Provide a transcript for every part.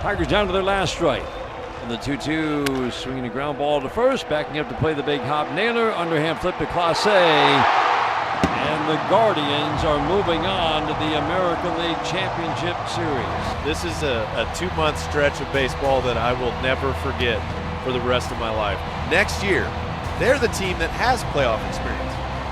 Tigers down to their last strike. And the 2-2 swinging a ground ball to first, backing up to play the big hop nailer, underhand flip to Clase. And the Guardians are moving on to the American League Championship Series. This is a 2-month stretch of baseball that I will never forget for the rest of my life. Next year, they're the team that has playoff experience.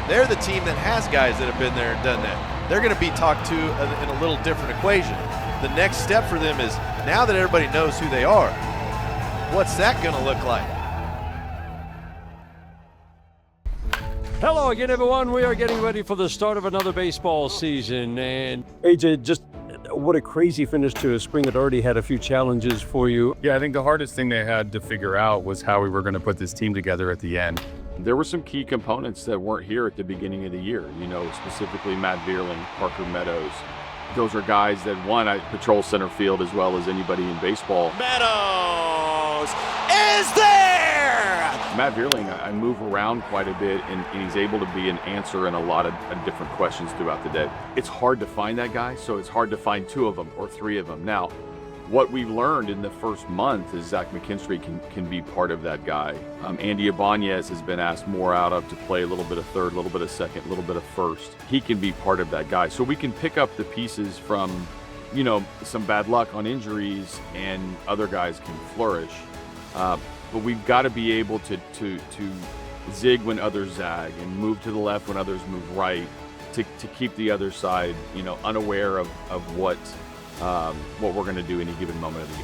They're the team that has guys that have been there and done that. They're going to be talked to in a little different equation. The next step for them is, now that everybody knows who they are, what's that going to look like? Hello again, everyone. We are getting ready for the start of another baseball season. And AJ, just what a crazy finish to a spring that already had a few challenges for you. Yeah, I think the hardest thing they had to figure out was how we were going to put this team together at the end. There were some key components that weren't here at the beginning of the year, specifically Matt Vierling, Parker Meadows. Those are guys that, one, I patrol center field as well as anybody in baseball. Meadows is there! Matt Vierling, I move around quite a bit, and he's able to be an answer in a lot of different questions throughout the day. It's hard to find that guy, so it's hard to find 2 of them or 3 of them. Now, what we've learned in the first month is Zach McKinstry can be part of that guy. Andy Ibanez has been asked more out of to play a little bit of third, a little bit of second, a little bit of first. He can be part of that guy. So we can pick up the pieces from, some bad luck on injuries, and other guys can flourish. But we've got to be able to zig when others zag and move to the left when others move right to keep the other side, unaware of what we're going to do any given moment of the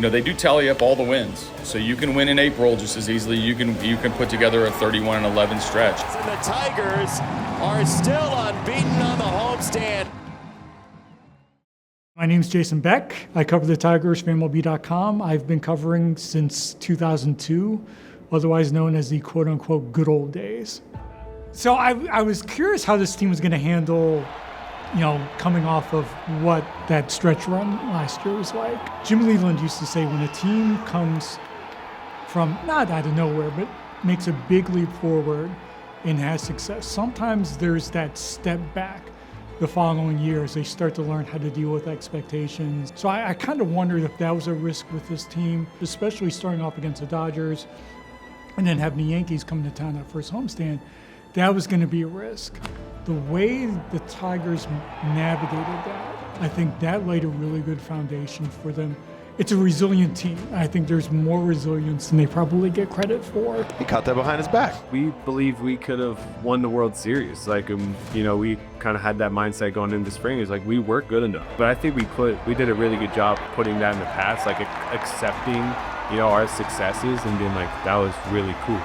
year. They do tally up all the wins, so you can win in April just as easily. You can put together a 31-11 stretch. And the Tigers are still unbeaten on the homestand. My name's Jason Beck. I cover the Tigers for MLB.com. I've been covering since 2002, otherwise known as the quote-unquote good old days. So I was curious how this team was going to handle coming off of what that stretch run last year was like. Jim Leland used to say when a team comes from, not out of nowhere, but makes a big leap forward and has success, sometimes there's that step back the following year as they start to learn how to deal with expectations. So I kind of wondered if that was a risk with this team, especially starting off against the Dodgers and then having the Yankees come to town that first homestand. That was going to be a risk. The way the Tigers navigated that, I think that laid a really good foundation for them. It's a resilient team. I think there's more resilience than they probably get credit for. He caught that behind his back. We believe we could have won the World Series. We kind of had that mindset going into spring. It's like we weren't good enough. But I think we did a really good job putting that in the past, accepting, our successes and being like, that was really cool.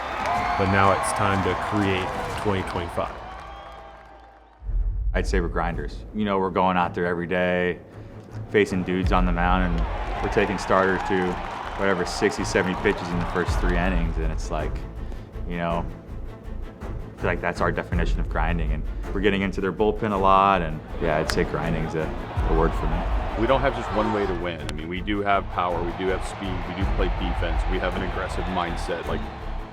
But now it's time to create 2025. I'd say we're grinders. We're going out there every day, facing dudes on the mound, and we're taking starters to 60, 70 pitches in the first 3 innings, and it's like, I feel like that's our definition of grinding, and we're getting into their bullpen a lot, and yeah, I'd say grinding is a word for me. We don't have just one way to win. We do have power, we do have speed, we do play defense, we have an aggressive mindset.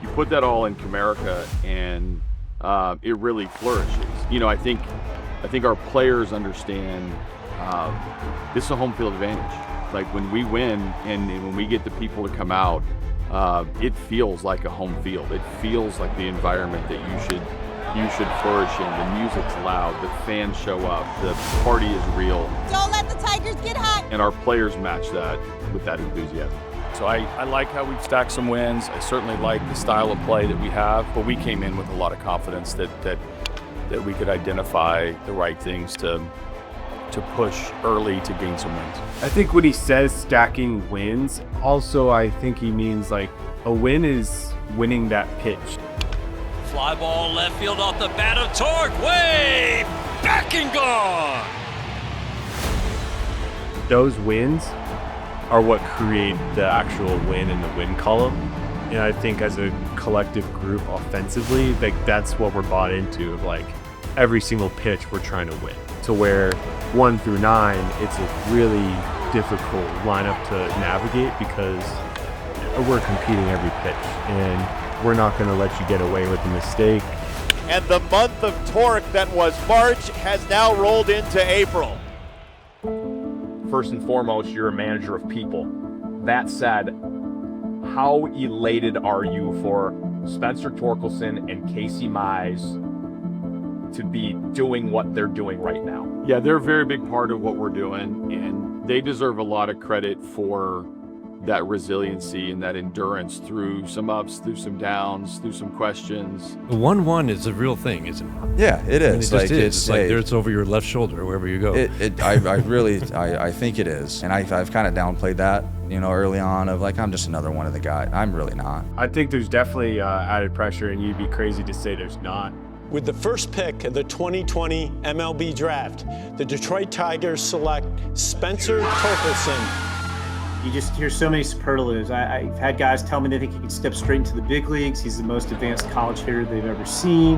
You put that all in Comerica, and it really flourishes. I think our players understand this is a home field advantage. When we win and when we get the people to come out, it feels like a home field. It feels like the environment that you should flourish in. The music's loud, the fans show up, the party is real. Don't let the Tigers get hot. And our players match that with that enthusiasm. So I like how we've stacked some wins. I certainly like the style of play that we have, but we came in with a lot of confidence that we could identify the right things to push early to gain some wins. I think when he says stacking wins, also I think he means a win is winning that pitch. fly ball left field off the bat of Tork, way back and gone. Those wins are what create the actual win in the win column. And I think as a collective group offensively, that's what we're bought into, of every single pitch we're trying to win. To where 1 through 9, it's a really difficult lineup to navigate because we're competing every pitch and we're not going to let you get away with a mistake. And the month of torque that was March has now rolled into April. first and foremost, you're a manager of people. That said, how elated are you for Spencer Torkelson and Casey Mize to be doing what they're doing right now? Yeah, they're a very big part of what we're doing, and they deserve a lot of credit for that resiliency and that endurance through some ups, through some downs, through some questions. The 1-1 is a real thing, isn't it? Yeah, it is. I mean, it's like it's over your left shoulder wherever you go. I think it is, and I've kind of downplayed that, early on of like I'm just another one of the guys. I'm really not. I think there's definitely added pressure, and you'd be crazy to say there's not. With the first pick of the 2020 MLB Draft, the Detroit Tigers select Spencer Torkelson. You just hear so many superlatives. I've had guys tell me they think he can step straight into the big leagues. He's the most advanced college hitter they've ever seen.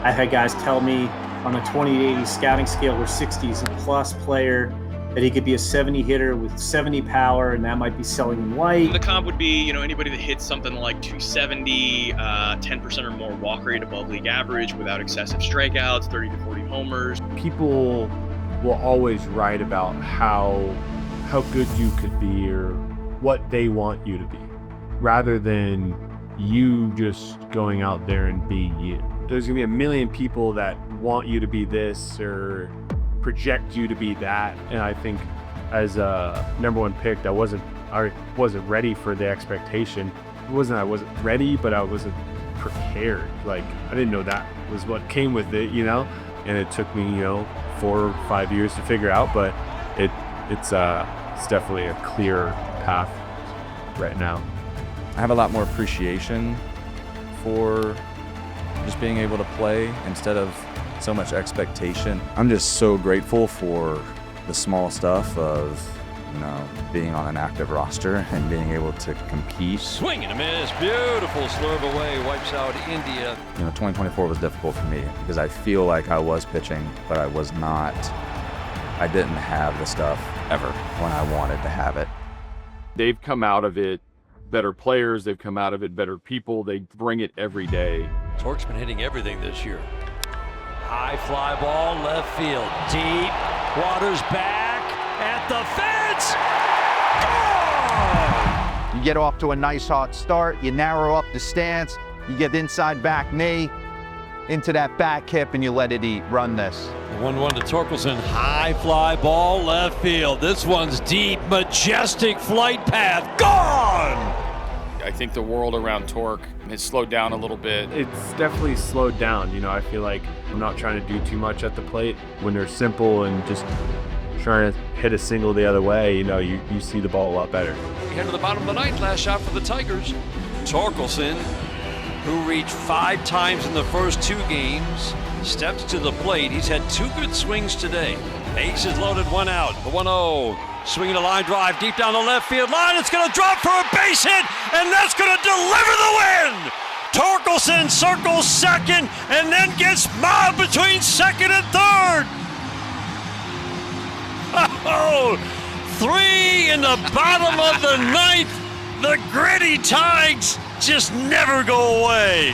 I've had guys tell me on the 20-80 scouting scale where 60 is a plus player, that he could be a 70 hitter with 70 power, and that might be selling him light. The comp would be, anybody that hits something like 270, 10% or more walk rate above league average without excessive strikeouts, 30 to 40 homers. People will always write about how good you could be or what they want you to be, rather than you just going out there and being you. There's gonna be a million people that want you to be this or project you to be that, and I think as a #1 pick, I wasn't ready for the expectation. I wasn't ready, but I wasn't prepared. Like, I didn't know that was what came with it, and it took me 4 or 5 years to figure out, but it's definitely a clear path right now. I have a lot more appreciation for just being able to play instead of so much expectation. I'm just so grateful for the small stuff of, being on an active roster and being able to compete. Swing and a miss, beautiful slurve away, wipes out India. 2024 was difficult for me because I feel like I was pitching, but I didn't have the stuff ever when I wanted to have it. They've come out of it better players, they've come out of it better people, they bring it every day. Tork's been hitting everything this year. High fly ball, left field, deep, Waters back at the fence. Gone! You get off to a nice hot start, you narrow up the stance, you get inside back knee, into that back hip, and you let it eat. Run this. 1-1 to Torkelson, high fly ball, left field. This one's deep, majestic flight path, gone! I think the world around Torque has slowed down a little bit. It's definitely slowed down. I feel like I'm not trying to do too much at the plate. When they're simple and just trying to hit a single the other way, you see the ball a lot better. We head to the bottom of the ninth, last shot for the Tigers. Torkelson, who reached 5 times in the first 2 games, steps to the plate. He's had 2 good swings today. Bases loaded, 1 out. The 1-0. Swinging a line drive deep down the left field line. It's going to drop for a base hit, and that's going to deliver the win. Torkelson circles second and then gets mobbed between second and third. Oh, 3 in the bottom of the ninth. The gritty Tigers just never go away.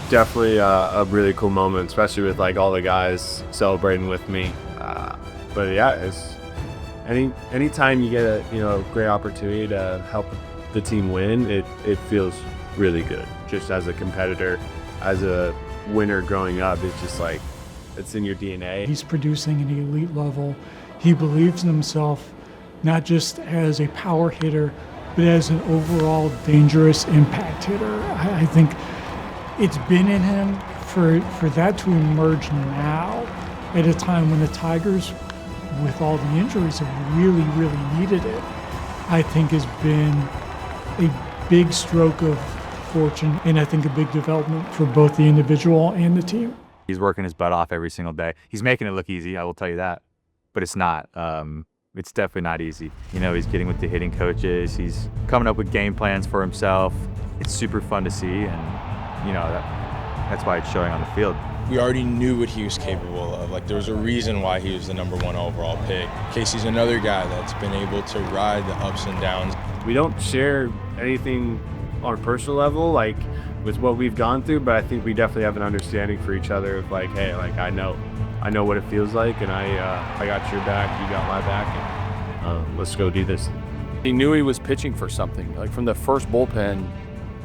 Definitely a really cool moment, especially with like all the guys celebrating with me. But yeah, it's anytime you get a great opportunity to help the team win, it feels really good. Just as a competitor, as a winner growing up, it's just like it's in your DNA. He's producing at an elite level. He believes in himself, not just as a power hitter, but as an overall dangerous impact hitter. I think it's been in him for that to emerge now at a time when the Tigers, with all the injuries, have really, really needed it. I think has been a big stroke of fortune, and I think a big development for both the individual and the team. He's working his butt off every single day. He's making it look easy, I will tell you that, but it's not. It's definitely not easy. He's getting with the hitting coaches. He's coming up with game plans for himself. It's super fun to see, and that's why it's showing on the field. We already knew what he was capable of. Like, there was a reason why he was the #1 overall pick. Casey's another guy that's been able to ride the ups and downs. We don't share anything on a personal level, like with what we've gone through, but I think we definitely have an understanding for each other of like, hey, like I know what it feels like, and I got your back, you got my back, let's go do this. He knew he was pitching for something, like from the first bullpen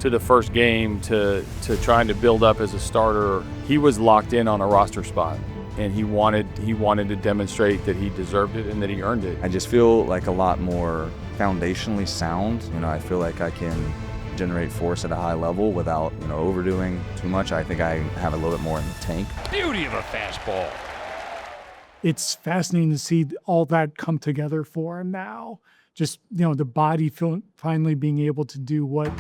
to the first game to trying to build up as a starter. He was locked in on a roster spot, and he wanted to demonstrate that he deserved it and that he earned it. I just feel like a lot more foundationally sound. I feel like I can generate force at a high level without, overdoing too much. I think I have a little bit more in the tank. Beauty of a fastball. It's fascinating to see all that come together for him now. Just, the body finally being able to do what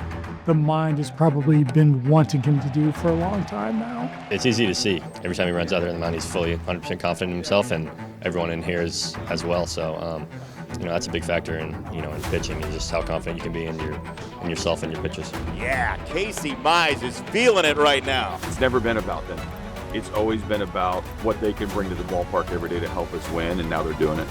the mind has probably been wanting him to do for a long time now. It's easy to see. Every time he runs out there in the mound, he's fully 100% confident in himself, and everyone in here is as well. So, that's a big factor in pitching, and just how confident you can be in yourself and your pitches. Yeah, Casey Mize is feeling it right now. It's never been about them. It's always been about what they can bring to the ballpark every day to help us win, and now they're doing it.